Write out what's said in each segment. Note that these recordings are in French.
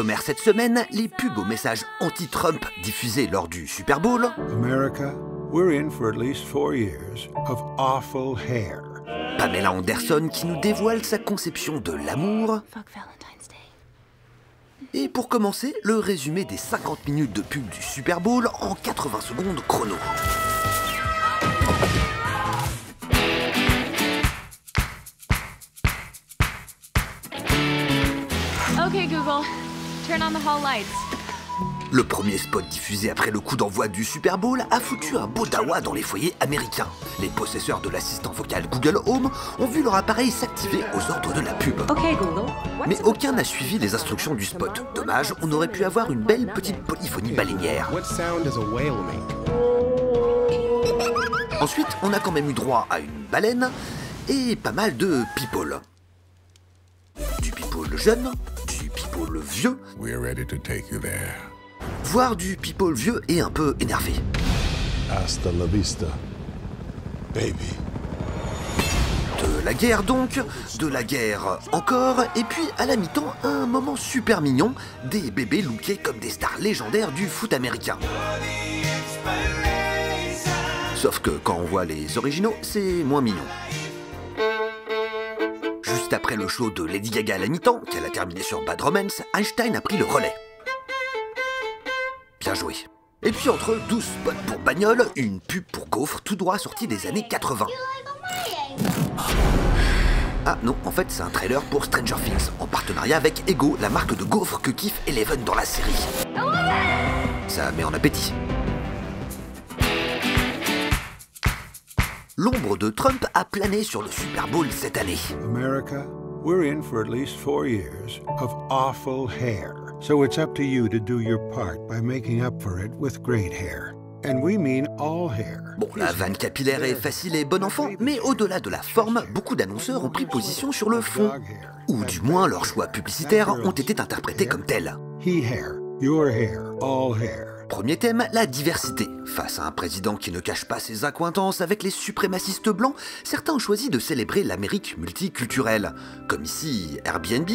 sommaire cette semaine, les pubs au message anti-Trump diffusés lors du Super Bowl. America, we're in for at least 4 years of awful hair. Pamela Anderson qui nous dévoile sa conception de l'amour. Et pour commencer, le résumé des 50 minutes de pub du Super Bowl en 80 secondes chrono. Okay, Google, turn on the hall lights. Le premier spot diffusé après le coup d'envoi du Super Bowl a foutu un beau dawa dans les foyers américains. Les possesseurs de l'assistant vocal Google Home ont vu leur appareil s'activer aux ordres de la pub. Okay, Google. Mais aucun n'a suivi les instructions du spot. Dommage, on aurait pu avoir une belle petite polyphonie baleinière. What sound does a whale make? Ensuite, on a quand même eu droit à une baleine et pas mal de people. Du people jeune, du people vieux, We're ready to take you there. voire du people vieux et un peu énervé. Hasta la vista, baby. De la guerre donc, de la guerre encore, et puis à la mi-temps, un moment super mignon, des bébés lookés comme des stars légendaires du foot américain. Sauf que quand on voit les originaux, c'est moins mignon. Juste après le show de Lady Gaga à la mi-temps, qu'elle a terminé sur Bad Romance, Einstein a pris le relais. Bien joué. Et puis entre 12 spots pour bagnole, une pub pour gaufres tout droit sortie des années 80. Ah non, en fait c'est un trailer pour Stranger Things, en partenariat avec Eggo, la marque de gaufres que kiffe Eleven dans la série. Ça met en appétit. L'ombre de Trump a plané sur le Super Bowl cette année. America, we're in for at least 4 years of awful hair. So it's up to you to do your part by making up for it with great hair. And we mean all hair. Bon, la vanne capillaire est facile et bon enfant, mais au-delà de la forme, beaucoup d'annonceurs ont pris position sur le fond. Ou du moins, leurs choix publicitaires ont été interprétés comme tels. He hair, your hair, all hair. Premier thème, la diversité. Face à un président qui ne cache pas ses accointances avec les suprémacistes blancs, certains ont choisi de célébrer l'Amérique multiculturelle, comme ici Airbnb,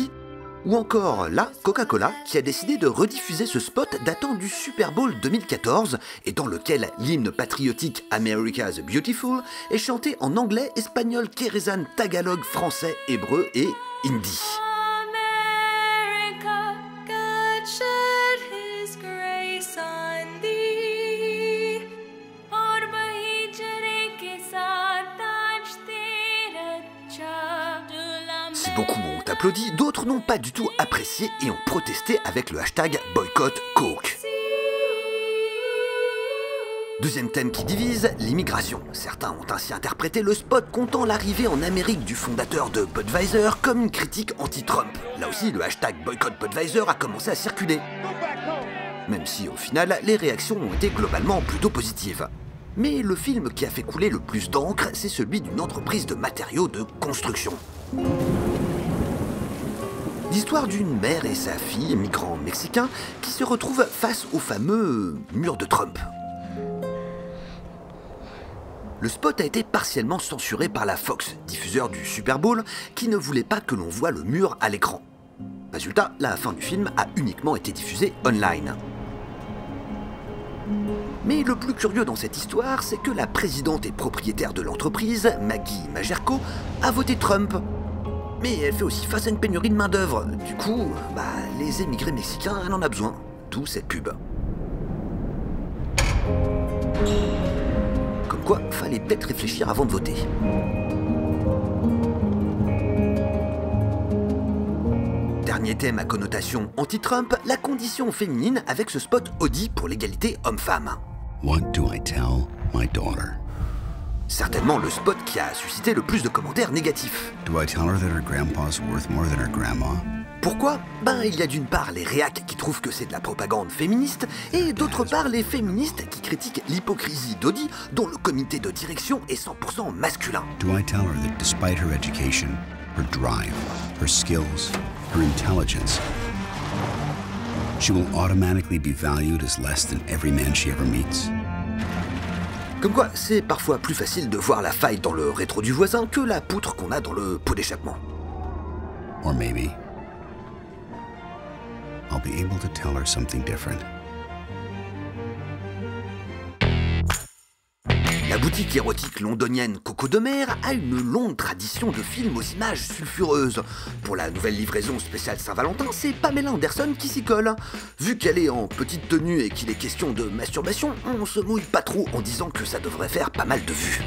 ou encore là, Coca-Cola, qui a décidé de rediffuser ce spot datant du Super Bowl 2014 et dans lequel l'hymne patriotique America's Beautiful est chanté en anglais, espagnol, kérézan, tagalog, français, hébreu et hindi. Si beaucoup ont applaudi, d'autres n'ont pas du tout apprécié et ont protesté avec le hashtag boycott Coke. Deuxième thème qui divise, l'immigration. Certains ont ainsi interprété le spot comptant l'arrivée en Amérique du fondateur de Budweiser comme une critique anti-Trump. Là aussi, le hashtag boycott Budweiser a commencé à circuler. Même si au final, les réactions ont été globalement plutôt positives. Mais le film qui a fait couler le plus d'encre, c'est celui d'une entreprise de matériaux de construction. L'histoire d'une mère et sa fille, migrants mexicains, qui se retrouvent face au fameux mur de Trump. Le spot a été partiellement censuré par la Fox, diffuseur du Super Bowl, qui ne voulait pas que l'on voie le mur à l'écran. Résultat, la fin du film a uniquement été diffusée online. Mais le plus curieux dans cette histoire, c'est que la présidente et propriétaire de l'entreprise, Maggie Majerko, a voté Trump. Mais elle fait aussi face à une pénurie de main-d'œuvre. Du coup, les émigrés mexicains, elle en a besoin. D'où cette pub. Comme quoi, fallait peut-être réfléchir avant de voter. Dernier thème à connotation anti-Trump, la condition féminine avec ce spot Audi pour l'égalité homme-femme. What do I tell my daughter? Certainement le spot qui a suscité le plus de commentaires négatifs. Do I tell her that her grandpa's worth more than her grandma? Pourquoi ? Il y a d'une part les réacs qui trouvent que c'est de la propagande féministe, et d'autre part les féministes qui critiquent l'hypocrisie d'Audi, dont le comité de direction est 100% masculin. Do I tell her that despite her education, her drive, her skills, her intelligence, she will automatically be valued as less than every man she ever meets? Comme quoi, c'est parfois plus facile de voir la faille dans le rétro du voisin que la poutre qu'on a dans le pot d'échappement. Or maybe I'll be able to tell her something different. La boutique érotique londonienne Coco de Mer a une longue tradition de films aux images sulfureuses. Pour la nouvelle livraison spéciale Saint-Valentin, c'est Pamela Anderson qui s'y colle. Vu qu'elle est en petite tenue et qu'il est question de masturbation, on se mouille pas trop en disant que ça devrait faire pas mal de vues.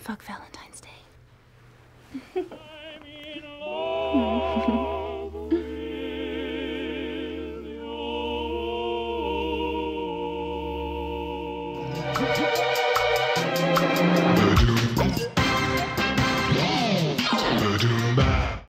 Fuck Valentine.